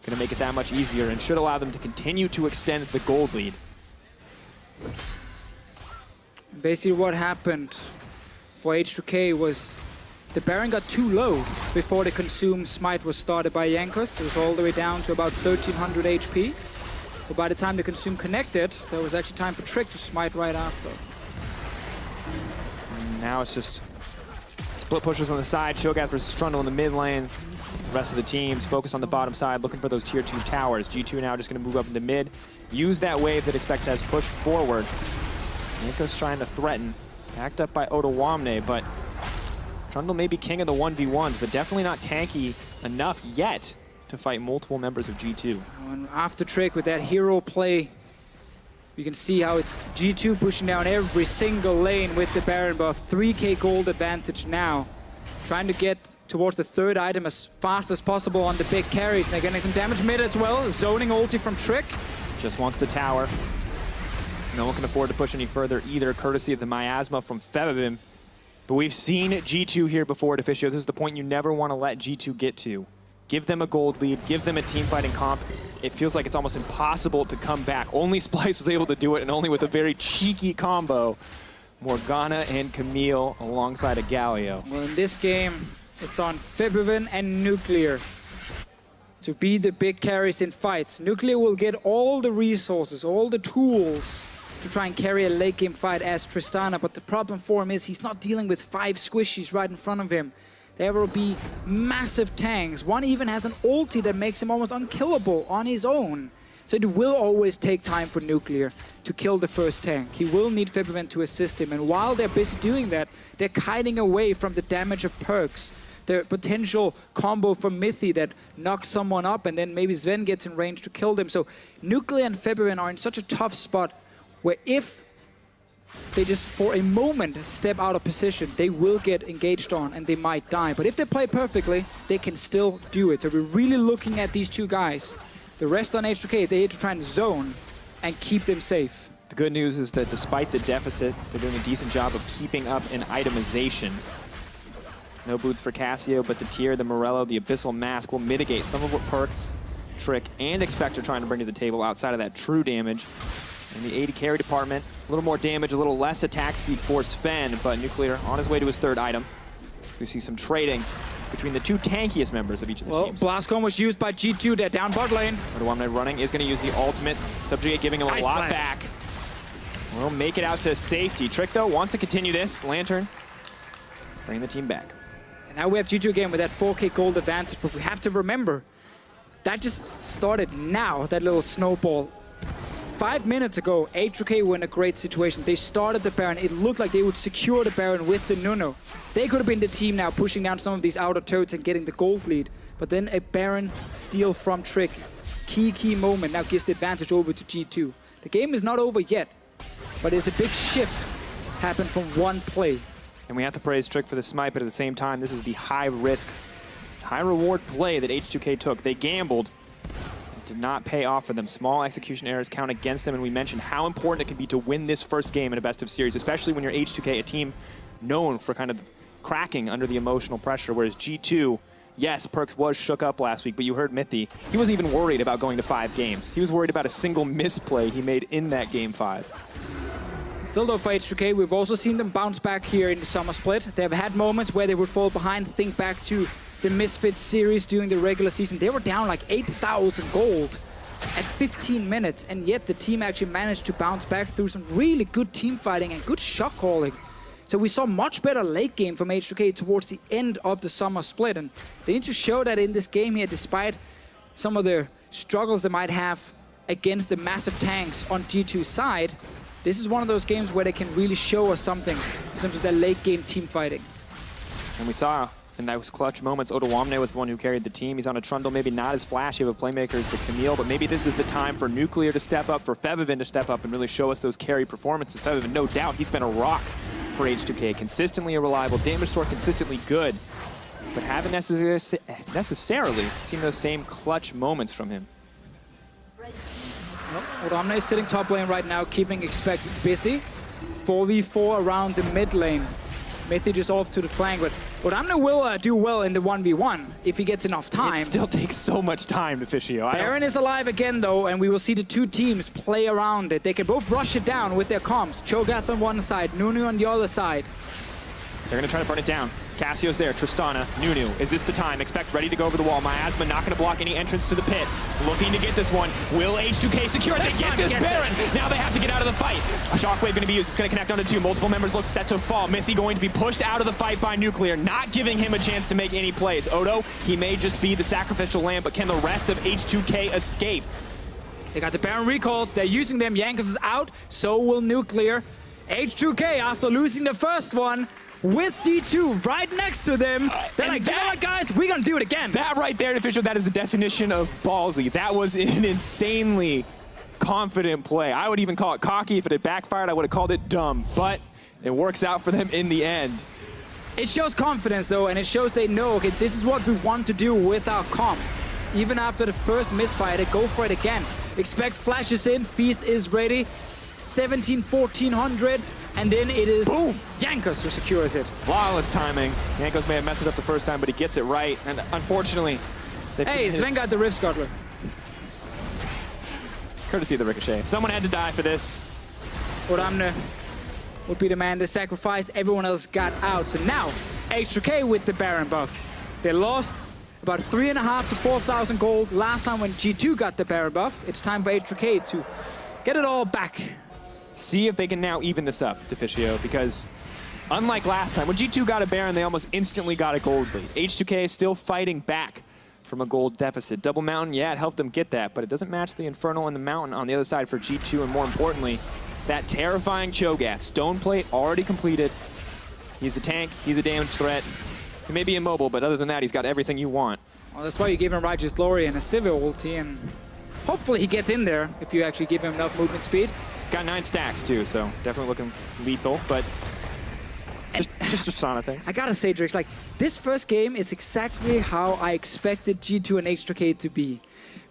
going to make it that much easier and should allow them to continue to extend the gold lead. Basically what happened for H2K was the Baron got too low before the Consume Smite was started by Jankos. It was all the way down to about 1300 HP. So by the time the Consume connected, there was actually time for Trick to smite right after. And now it's just split pushers on the side, Cho'Gath versus Trundle in the mid lane. The rest of the teams focus on the bottom side, looking for those tier 2 towers. G2 now just going to move up into mid, use that wave that Expect has pushed forward. Nico's trying to threaten, backed up by Otawamne, but Trundle may be king of the 1v1s, but definitely not tanky enough yet to fight multiple members of G2. And after Trick with that hero play, you can see how it's G2 pushing down every single lane with the Baron buff. 3k gold advantage now. Trying to get towards the third item as fast as possible on the big carries. They're getting some damage mid as well. Zoning ulti from Trick. Just wants the tower. No one can afford to push any further either, courtesy of the miasma from Febvim. But we've seen G2 here before at Officio. This is the point you never want to let G2 get to. Give them a gold lead, give them a team fighting comp. It feels like it's almost impossible to come back. Only Splice was able to do it, and only with a very cheeky combo. Morgana and Camille alongside a Galio. Well, in this game, it's on Febvim and Nuclear to be the big carries in fights. Nuclear will get all the resources, all the tools to try and carry a late game fight as Tristana, but the problem for him is he's not dealing with 5 squishies right in front of him. There will be massive tanks. One even has an ulti that makes him almost unkillable on his own. So it will always take time for Nuclear to kill the first tank. He will need Febvim to assist him, and while they're busy doing that, they're kiting away from the damage of perks. The potential combo from Mithy that knocks someone up, and then maybe Sven gets in range to kill them. So Nuclear and Febvim are in such a tough spot where if they just for a moment step out of position, they will get engaged on and they might die. But if they play perfectly, they can still do it. So we're really looking at these two guys. The rest on H2K, they need to try and zone and keep them safe. The good news is that despite the deficit, they're doing a decent job of keeping up in itemization. No boots for Cassio, but the Tier, the Morello, the Abyssal Mask will mitigate some of what Perks, Trick, and Expect are trying to bring to the table outside of that true damage. In the AD carry department, a little more damage, a little less attack speed for Sven, but Nuclear on his way to his third item. We see some trading between the two tankiest members of each of the teams. Blastcomb was used by G2, they're down bot lane. Otawamne running is going to use the ultimate. Subjugate giving him a lot back. We'll make it out to safety. Trick, though, wants to continue this. Lantern, bring the team back. And now we have G2 again with that 4k gold advantage, but we have to remember, that just started now, that little snowball. 5 minutes ago, H2K were in a great situation. They started the Baron. It looked like they would secure the Baron with the Nunu. They could have been the team now pushing down some of these outer turrets and getting the gold lead. But then a Baron steal from Trick. Key moment now gives the advantage over to G2. The game is not over yet, but there's a big shift happened from one play. And we have to praise Trick for the smite, but at the same time, this is the high-risk, high-reward play that H2K took. They gambled. Did not pay off for them. Small execution errors count against them, and we mentioned how important it can be to win this first game in a best of series, especially when you're H2K, a team known for kind of cracking under the emotional pressure, whereas G2, yes, Perks was shook up last week, but you heard Mithy. He wasn't even worried about going to 5 games. He was worried about a single misplay he made in that game 5. Still though for H2K, we've also seen them bounce back here in the summer split. They've had moments where they would fall behind. Think back to the Misfits series during the regular season. They were down like 8,000 gold at 15 minutes, and yet the team actually managed to bounce back through some really good team fighting and good shot calling. So we saw much better late game from H2K towards the end of the summer split. And they need to show that in this game here, despite some of the struggles they might have against the massive tanks on G2's side. This is one of those games where they can really show us something in terms of their late game team fighting. And we saw in those clutch moments, Odoamne was the one who carried the team. He's on a trundle, maybe not as flashy of a playmaker as the Camille, but maybe this is the time for Nuclear to step up, for Febiven to step up and really show us those carry performances. Febiven, no doubt, he's been a rock for H2K. Consistently a reliable damage sword, consistently good, but haven't necessarily seen those same clutch moments from him. Odoamne is sitting top lane right now, keeping Expect busy. 4v4 around the mid lane. Mythy just off to the flank, but Odoamne will do well in the 1v1 if he gets enough time. It still takes so much time, Deficio. Baron is alive again though, and we will see the two teams play around it. They can both rush it down with their comps. Cho'Gath on one side, Nunu on the other side. They're gonna try to burn it down. Cassio's there, Tristana, Nunu. Is this the time? Expect ready to go over the wall. Miasma not gonna block any entrance to the pit. Looking to get this one. Will H2K secure it? They get this Baron! Now they have to get out of the fight. A shockwave gonna be used. It's gonna connect onto two. Multiple members look set to fall. Mythy going to be pushed out of the fight by Nuclear, not giving him a chance to make any plays. Odo, he may just be the sacrificial lamb, but can the rest of H2K escape? They got the Baron recalls. They're using them. Jankos is out. So will Nuclear. H2K, after losing the first one, with G2 right next to them, they're like, you know what, guys? We're going to do it again. That right there, Official, that is the definition of ballsy. That was an insanely confident play. I would even call it cocky. If it had backfired, I would have called it dumb. But it works out for them in the end. It shows confidence, though, and it shows they know, okay, this is what we want to do with our comp. Even after the first misfire, they go for it again. Expect flashes in, Feast is ready. 1400. And then it is boom, Jankos who secures it. Flawless timing. Jankos may have messed it up the first time, but he gets it right. And unfortunately, hey, Sven got the Rift Scuttler. Courtesy of the Ricochet. Someone had to die for this. Odoamne would be the man that sacrificed. Everyone else got out. So now, H2K with the Baron buff. They lost about 3,500 to 4,000 gold last time when G2 got the Baron buff. It's time for H2K to get it all back. See if they can now even this up, Deficio, because unlike last time, when G2 got a Baron, they almost instantly got a gold lead. H2K is still fighting back from a gold deficit. Double Mountain, yeah, it helped them get that, but it doesn't match the Infernal and the Mountain on the other side for G2, and more importantly, that terrifying Cho'Gath. Stone Plate already completed. He's a tank, he's a damage threat. He may be immobile, but other than that, he's got everything you want. Well, that's why you give him Righteous Glory and a Civil ulti, and hopefully he gets in there if you actually give him enough movement speed. He's got 9 stacks too, so definitely looking lethal, but just Tristana things. I gotta say, Drix, like, this first game is exactly how I expected G2 and H2K to be.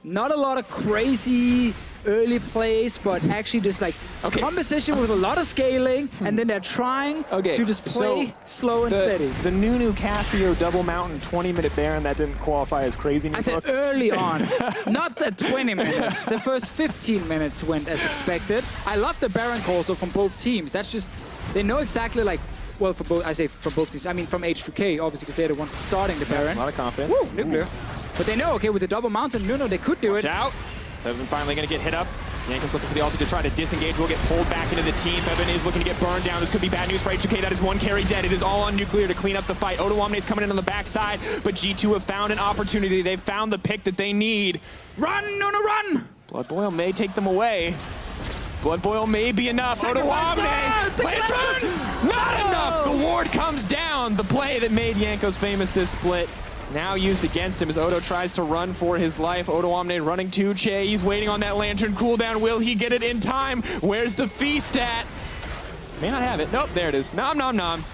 Not a lot of crazy early plays, but actually just like composition with a lot of scaling, and then they're trying to just play slow and steady. The Nunu Cassio Double Mountain 20-minute Baron, that didn't qualify as crazy. I said early on, not the 20 minutes. The first 15 minutes went as expected. I love the Baron calls though from both teams. That's just, they know exactly like, well, for both, I say from both teams. I mean from H2K, obviously, because they're the ones starting the Baron. A lot of confidence. Woo, Nuclear. But they know, okay, with the Double Mountain, no, they could do it. Watch out. Febiven finally going to get hit up. Jankos looking for the ulti to try to disengage. Will get pulled back into the team. Febiven is looking to get burned down. This could be bad news for H2K. That is one carry dead. It is all on Nuclear to clean up the fight. Odoamne is coming in on the backside, but G2 have found an opportunity. They've found the pick that they need. Run, Nunu, run! Blood Boil may take them away. Blood Boil may be enough. Odoamne! Lantern! Not enough! The ward comes down. The play that made Jankos famous this split. Now used against him as Odo tries to run for his life. Odoamne running to Che. He's waiting on that Lantern cooldown. Will he get it in time? Where's the Feast at? May not have it. Nope, there it is. Nom, nom, nom.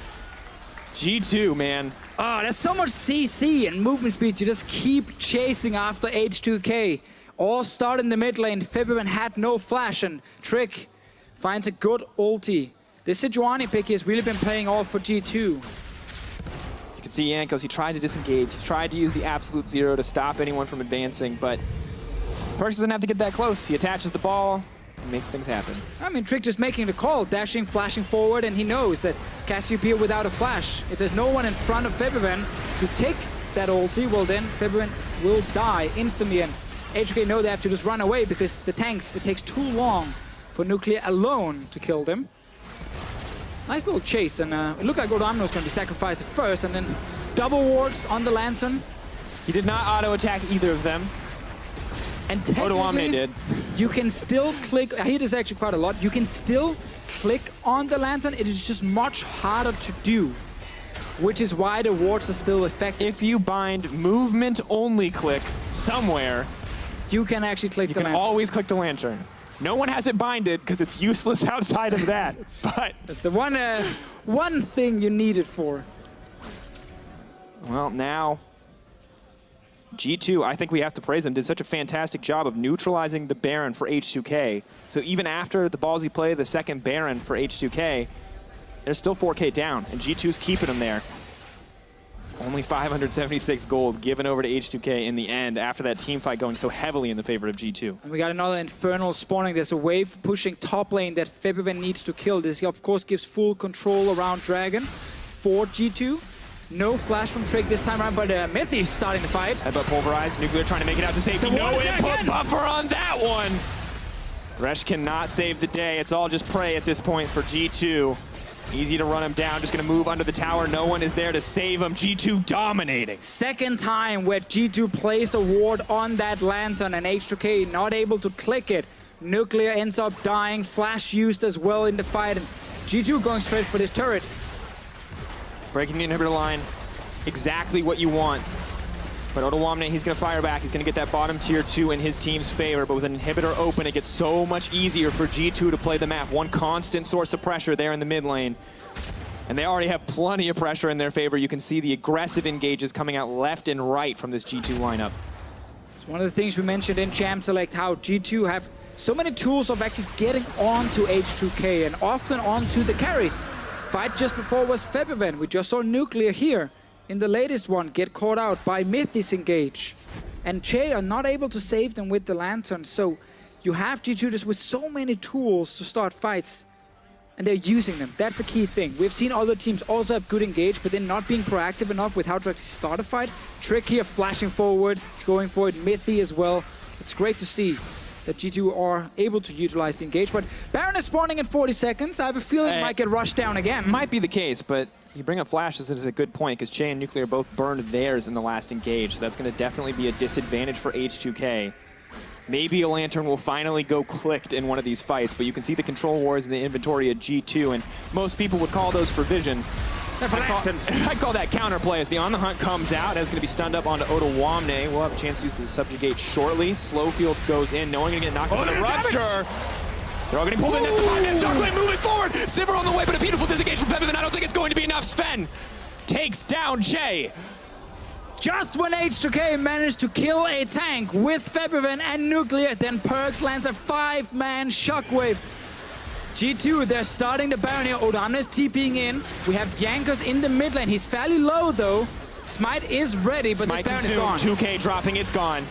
G2, man. Oh, there's so much CC and movement speed to just keep chasing after H2K. All start in the mid lane. Febiven had no flash, and Trick finds a good ulti. This Sejuani pick has really been playing off for G2. You can see Jankos, he tried to disengage, he tried to use the absolute zero to stop anyone from advancing, but Perkz doesn't have to get that close. He attaches the ball and makes things happen. I mean, Trick just making the call, dashing, flashing forward, and he knows that Cassiopeia without a flash, if there's no one in front of Febiven to take that ulti, well then Febiven will die instantly, and H2K know they have to just run away because the tanks, it takes too long for Nuclear alone to kill them. Nice little chase, and it looked like Odoamne was going to be sacrificed at first, and then double wards on the Lantern. He did not auto-attack either of them. And Odoamne did. You can still click, I hear this actually quite a lot, you can still click on the Lantern, it is just much harder to do, which is why the wards are still effective. If you bind movement only click somewhere, You can actually click the you can Lantern. always click the Lantern. No one has it binded because it's useless outside of that, but... That's the one thing you need it for. Well, now, G2, I think we have to praise them, did such a fantastic job of neutralizing the Baron for H2K. So even after the ballsy play, the second Baron for H2K, they're still 4K down, and G2's keeping them there. Only 576 gold given over to H2K in the end after that team fight going so heavily in the favor of G2. And we got another Infernal spawning. There's a wave pushing top lane that Febiven needs to kill. This, of course, gives full control around Dragon for G2. No flash from Trick this time around, but Mythi's starting the fight. Headbutt pulverized. Nuclear trying to make it out to safety. The No ward input again. buffer on that one. Thresh cannot save the day. It's all just prey at this point for G2. Easy to run him down. Just going to move under the tower. No one is there to save him. G2 dominating. Second time where G2 plays a ward on that Lantern and H2K not able to click it. Nuclear ends up dying. Flash used as well in the fight. And G2 going straight for this turret. Breaking the inhibitor line. Exactly what you want. But Odoamne, he's going to fire back. He's going to get that bottom tier 2 in his team's favor. But with an inhibitor open, it gets so much easier for G2 to play the map. One constant source of pressure there in the mid lane. And they already have plenty of pressure in their favor. You can see the aggressive engages coming out left and right from this G2 lineup. It's one of the things we mentioned in Champ Select, how G2 have so many tools of actually getting onto H2K and often onto the carries. Fight just before was Febiven. We just saw Nuclear here in the latest one get caught out by Mythis engage. And Che are not able to save them with the Lantern. So you have G2 just with so many tools to start fights. And they're using them. That's the key thing. We've seen other teams also have good engage, but they're not being proactive enough with how to actually start a fight. Trick here flashing forward. He's going for it. Mythi as well. It's great to see that G2 are able to utilize the engage. But Baron is spawning in 40 seconds. I have a feeling it might get rushed down again. Might be the case, but you bring up flashes is a good point because Che and Nuclear both burned theirs in the last engage, so that's going to definitely be a disadvantage for H2K. Maybe a Lantern will finally go clicked in one of these fights, but you can see the control wars in the inventory at G2, and most people would call those for vision. I call that counterplay as the On the Hunt comes out. That's going to be stunned up onto Odoamne. We'll have a chance to use the Subjugate shortly. Slowfield goes in. No one going to get knocked on the Rupture. They're all getting pulled in. That's the 5-man circling, moving forward. Sivir on the way, but a beautiful disengage from Febiven. I don't think it's going to be enough. Sven takes down Jay. Just when H2K managed to kill a tank with Febiven and Nuclear, then Perkz lands a 5-man shockwave. G2, they're starting the Baron here. Odoamne is TPing in. We have Jankos in the mid lane. He's fairly low though. Smite is ready, but Smite this Baron is gone. 2K dropping, it's gone.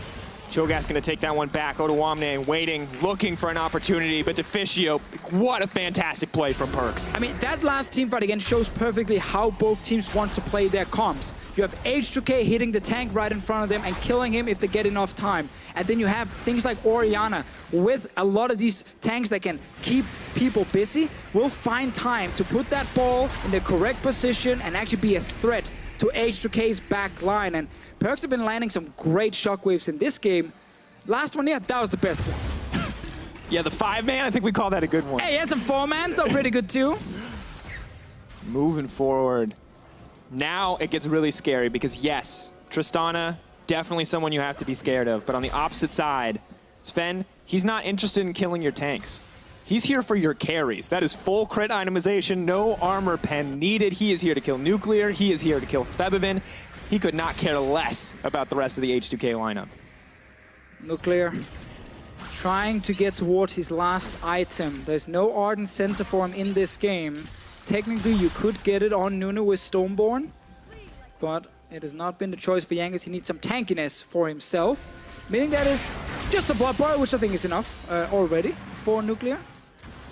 Cho'Gath going to take that one back. Odoamne waiting, looking for an opportunity, but Deficio, what a fantastic play from Perkz. I mean, that last team fight again shows perfectly how both teams want to play their comps. You have H2K hitting the tank right in front of them and killing him if they get enough time. And then you have things like Orianna with a lot of these tanks that can keep people busy, will find time to put that ball in the correct position and actually be a threat to H2K's back line. And Perkz have been landing some great shockwaves in this game. Last one, yeah, that was the best one. Yeah, the 5-man, I think we call that a good one. Hey, he had some 4-mans, so pretty good too. Moving forward. Now it gets really scary because yes, Tristana, definitely someone you have to be scared of. But on the opposite side, Sven, he's not interested in killing your tanks. He's here for your carries. That is full crit itemization, no armor pen needed. He is here to kill Nuclear. He is here to kill Febiven. He could not care less about the rest of the H2K lineup. Nuclear trying to get towards his last item. There's no Ardent Sensor for him in this game. Technically, you could get it on Nunu with Stoneborn, but it has not been the choice for Jankos. He needs some tankiness for himself, meaning that is just a Blood Bar, which I think is enough already for Nuclear.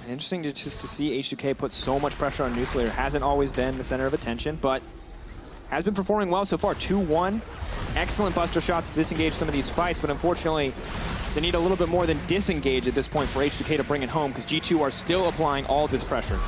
Interesting to just to see H2K put so much pressure on Nuclear. Hasn't always been the center of attention, but has been performing well so far. 2-1. Excellent buster shots to disengage some of these fights, but unfortunately, they need a little bit more than disengage at this point for H2K to bring it home because G2 are still applying all this pressure.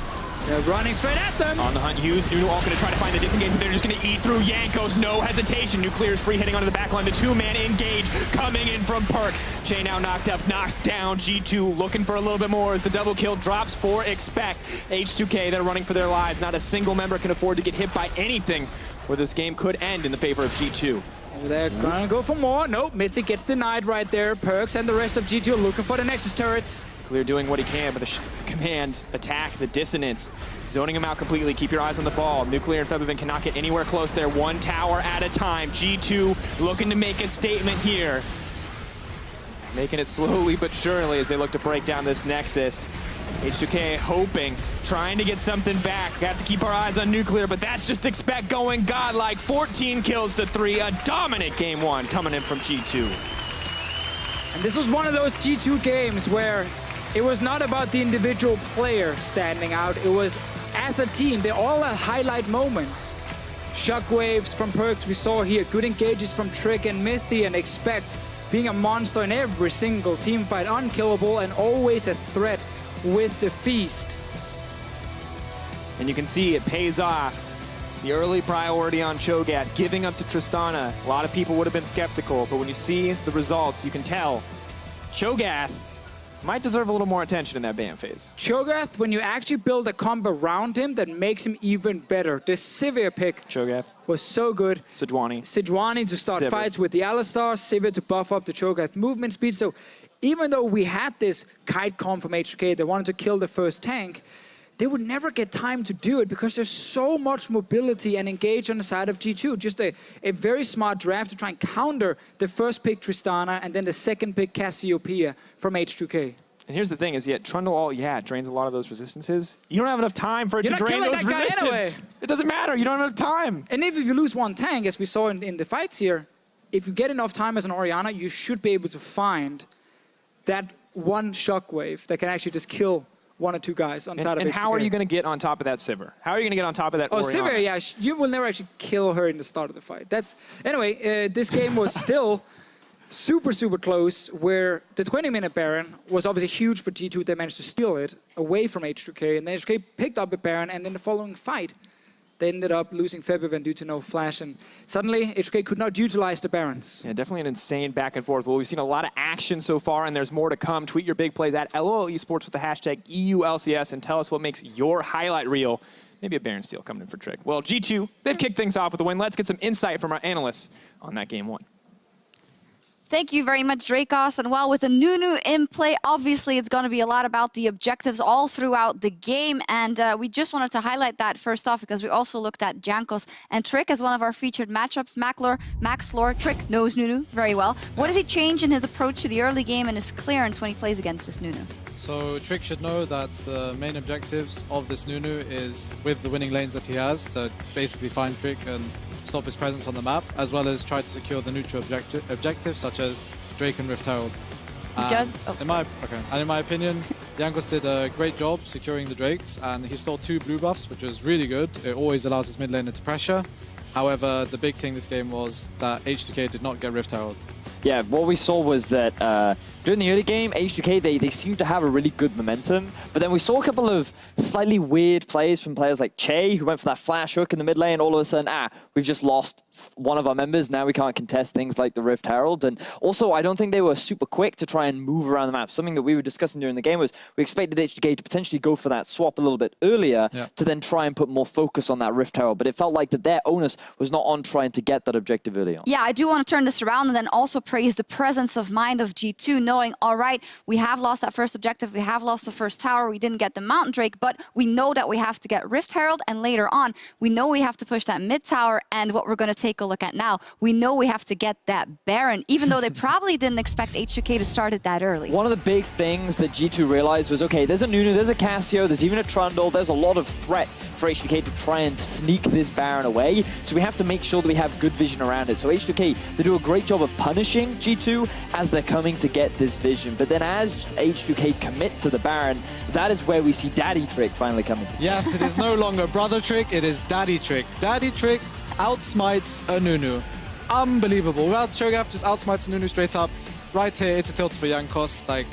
They're running straight at them. On the hunt, Hughes, Nunu all going to try to find the disengage, but they're just going to eat through Jankos. No hesitation. Nuclear is free, hitting onto the back line. The two-man engage coming in from Perks. Shay now knocked up, knocked down. G2 looking for a little bit more as the double kill drops for Expect. H2K, they're running for their lives. Not a single member can afford to get hit by anything, where this game could end in the favor of G2. They're gonna go for more. Nope, Mythic gets denied right there. Perks and the rest of G2 looking for the Nexus turrets. Clear doing what he can, but the command, attack, the dissonance, zoning him out completely. Keep your eyes on the ball. Nuclear and Febivin cannot get anywhere close there. One tower at a time. G2 looking to make a statement here. Making it slowly but surely as they look to break down this Nexus. H2K hoping, trying to get something back. We have to keep our eyes on Nuclear, but that's just Expect going godlike. 14 kills to 3. A dominant game one coming in from G2. And this was one of those G2 games where it was not about the individual player standing out. It was as a team. They all had highlight moments. Shockwaves from Perks we saw here. Good engages from Trick and Mythy, and Expect being a monster in every single team fight. Unkillable and always a threat with the feast. And you can see it pays off. The early priority on Cho'Gath, giving up to Tristana. A lot of people would have been skeptical, but when you see the results, you can tell Cho'Gath might deserve a little more attention in that ban phase. Cho'Gath, when you actually build a comp around him, that makes him even better. The Sivir pick Cho'Gath was so good. Sejuani to start Sivir. fights with the Alistar, Sivir to buff up the Cho'Gath movement speed. So even though we had this kite comp from H2K, they wanted to kill the first tank, they would never get time to do it because there's so much mobility and engage on the side of G2. Just a very smart draft to try and counter the first pick Tristana and then the second pick Cassiopeia from H2K. And here's the thing is, Trundle drains a lot of those resistances. You don't have enough time for it to drain those resistances. Anyway. It doesn't matter. You don't have enough time. And if you lose one tank, as we saw in the fights here, if you get enough time as an Orianna, you should be able to find that one shockwave that can actually just kill one or two guys on the side of H2K. And how are you going to get on top of that Sivir? How are you going to get on top of that Orianna? Sivir, yeah, you will never actually kill her in the start of the fight. Anyway, this game was still super, super close, where the 20-minute Baron was obviously huge for G2. They managed to steal it away from H2K, and then H2K picked up a Baron, and in the following fight, they ended up losing Febivin due to no flash, and suddenly H2K could not utilize the Barons. Yeah, definitely an insane back and forth. Well, we've seen a lot of action so far, and there's more to come. Tweet your big plays at LOL eSports with the hashtag EULCS and tell us what makes your highlight reel. Maybe a Baron steal coming in for Trick. Well, G2, they've kicked things off with a win. Let's get some insight from our analysts on that game one. Thank you very much, Drakos. And well, with a Nunu in play, obviously it's going to be a lot about the objectives all throughout the game. And we just wanted to highlight that first off because we also looked at Jankos and Trick as one of our featured matchups. Max Lore, Trick knows Nunu very well. What does he change in his approach to the early game and his clearance when he plays against this Nunu? So Trick should know that the main objectives of this Nunu is with the winning lanes that he has to basically find Trick and stop his presence on the map, as well as try to secure the neutral objectives such as Drake and Rift Herald. In my opinion, Jankos did a great job securing the Drakes, and he stole 2 blue buffs, which was really good. It always allows his mid laner to pressure. However, the big thing this game was that H2K did not get Rift Herald. Yeah, what we saw was that during the early game, H2K, they seemed to have a really good momentum. But then we saw a couple of slightly weird plays from players like Che, who went for that flash hook in the mid lane. All of a sudden, we've just lost one of our members. Now we can't contest things like the Rift Herald. And also, I don't think they were super quick to try and move around the map. Something that we were discussing during the game was we expected H2K to potentially go for that swap a little bit earlier to then try and put more focus on that Rift Herald. But it felt like that their onus was not on trying to get that objective early on. Yeah, I do want to turn this around and then also praise the presence of mind of G2, knowing, all right, we have lost that first objective, we have lost the first tower, we didn't get the Mountain Drake, but we know that we have to get Rift Herald, and later on, we know we have to push that mid tower, and what we're going to take a look at now, we know we have to get that Baron, even though they probably didn't expect H2K to start it that early. One of the big things that G2 realized was, okay, there's a Nunu, there's a Cassio, there's even a Trundle, there's a lot of threat for H2K to try and sneak this Baron away, so we have to make sure that we have good vision around it. So H2K, they do a great job of punishing G2 as they're coming to get this vision, but then as H2K commit to the Baron, that is where we see Daddy Trick finally coming to play. Yes, it is no longer Brother Trick, it is Daddy Trick. Daddy Trick outsmites a Nunu. Unbelievable. Without Cho'Gath, just outsmites a Nunu straight up. Right here, it's a tilt for Jankos. Like,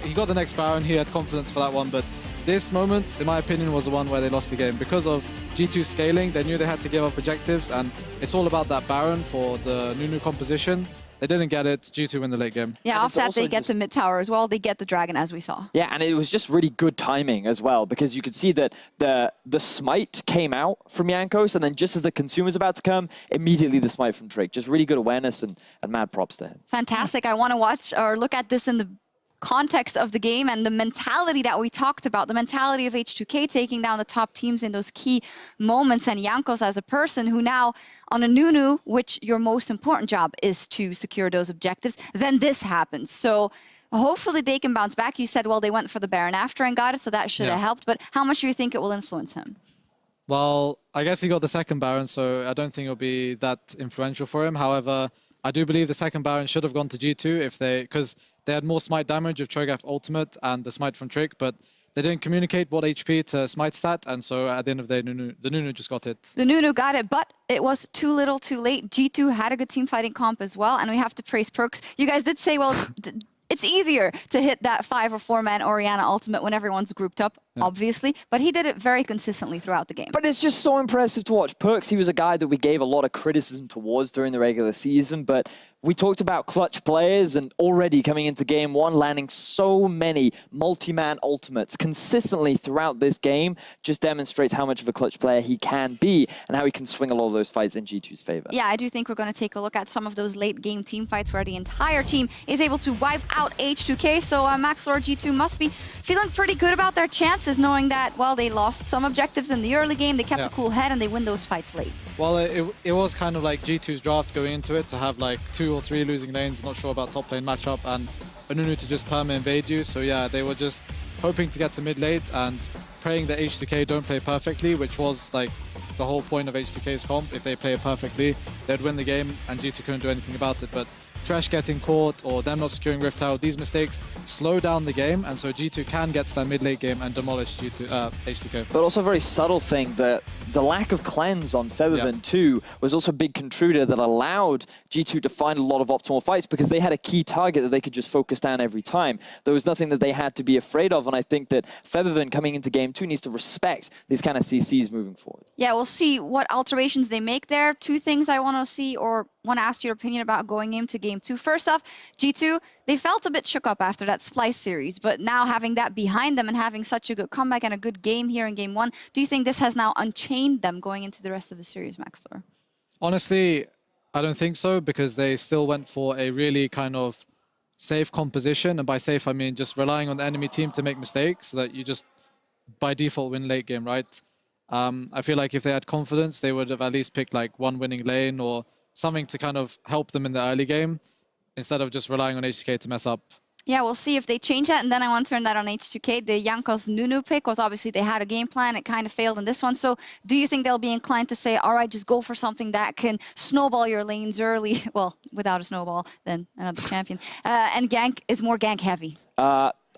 he got the next Baron, he had confidence for that one, but this moment, in my opinion, was the one where they lost the game. Because of G2 scaling, they knew they had to give up objectives, and it's all about that Baron for the Nunu composition. They didn't get it. G2 win the late game. Yeah, And off that, also they get just- the mid tower as well. They get the dragon, as we saw. Yeah, and it was just really good timing as well, because you could see that the smite came out from Jankos, and then just as the consumer's about to come, immediately the smite from Drake. Just really good awareness and mad props to him. Fantastic. I want to watch or look at this in the context of the game and the mentality that we talked about, the mentality of H2K taking down the top teams in those key moments, and Jankos as a person who now on a Nunu, which your most important job is to secure those objectives, then this happens. So hopefully they can bounce back. You said, well, they went for the Baron after and got it, so that should have helped, but how much do you think it will influence him? Well, I guess he got the second Baron, so I don't think it'll be that influential for him. However, I do believe the second Baron should have gone to G2 because they had more smite damage with Cho'Gath ultimate and the smite from Trick, but they didn't communicate what HP to smite stat, and so at the end of the day, the Nunu just got it. The Nunu got it, but it was too little too late. G2 had a good team fighting comp as well, and we have to praise Perks. You guys did say, well, it's easier to hit that 5 or 4-man Orianna ultimate when everyone's grouped up, obviously, but he did it very consistently throughout the game. But it's just so impressive to watch. Perks, he was a guy that we gave a lot of criticism towards during the regular season, but we talked about clutch players, and already coming into game one, landing so many multi-man ultimates consistently throughout this game just demonstrates how much of a clutch player he can be and how he can swing a lot of those fights in G2's favor. Yeah, I do think we're going to take a look at some of those late game team fights where the entire team is able to wipe out H2K. So Maxlor G2 must be feeling pretty good about their chances, knowing that, well, they lost some objectives in the early game, they kept a cool head, and they win those fights late. Well, it was kind of like G2's draft going into it to have like 2 or 3 losing lanes, not sure about top lane matchup, and a Nunu to just perma invade you. So yeah, they were just hoping to get to mid late and praying that H2K don't play perfectly, which was like the whole point of H2K's comp. If they play it perfectly, they'd win the game, and G2 couldn't do anything about it. But Thresh getting caught or them not securing Rift Tower, these mistakes slow down the game, and so G2 can get to that mid-late game and demolish H2K. But also a very subtle thing, that the lack of cleanse on Febiven too was also a big contributor that allowed G2 to find a lot of optimal fights, because they had a key target that they could just focus down every time. There was nothing that they had to be afraid of, and I think that Febiven coming into game 2 needs to respect these kind of CCs moving forward. Yeah, we'll see what alterations they make there. 2 things I want to see or want to ask your opinion about going into game 2. First off, G2, they felt a bit shook up after that Splice series, but now having that behind them and having such a good comeback and a good game here in game 1, do you think this has now unchained them going into the rest of the series, Maxlor? Honestly, I don't think so, because they still went for a really kind of safe composition, and by safe I mean just relying on the enemy team to make mistakes so that you just by default win late game, right? I feel like if they had confidence, they would have at least picked like 1 winning lane or something to kind of help them in the early game, instead of just relying on H2K to mess up. Yeah, we'll see if they change that, and then I want to turn that on H2K. The Jankos Nunu pick was obviously they had a game plan. It kind of failed in this one. So do you think they'll be inclined to say, all right, just go for something that can snowball your lanes early? Well, without a snowball, then another champion. And gank is more gank heavy.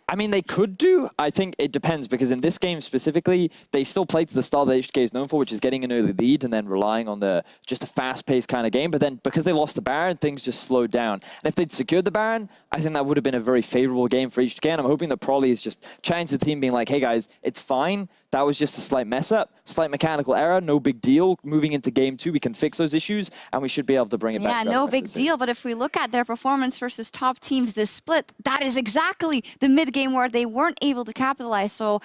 I mean, they could do. I think it depends, because in this game specifically, they still play to the style that H2K is known for, which is getting an early lead and then relying on just a fast-paced kind of game. But then because they lost the Baron, things just slowed down. And if they'd secured the Baron, I think that would have been a very favorable game for H2K. And I'm hoping that Prolly is just chatting to the team, being like, hey guys, it's fine. That was just a slight mess up, slight mechanical error, no big deal. Moving into game 2, we can fix those issues, and we should be able to bring it back. Yeah, no big deal. But if we look at their performance versus top teams this split, that is exactly the mid game where they weren't able to capitalize. So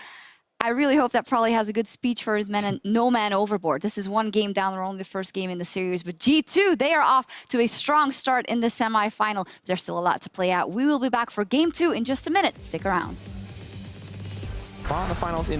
I really hope that Prolly has a good speech for his men and no man overboard. This is 1 game down. They're only the first game in the series. But G2, they are off to a strong start in the semi-final. There's still a lot to play out. We will be back for game 2 in just a minute. Stick around. While in the finals in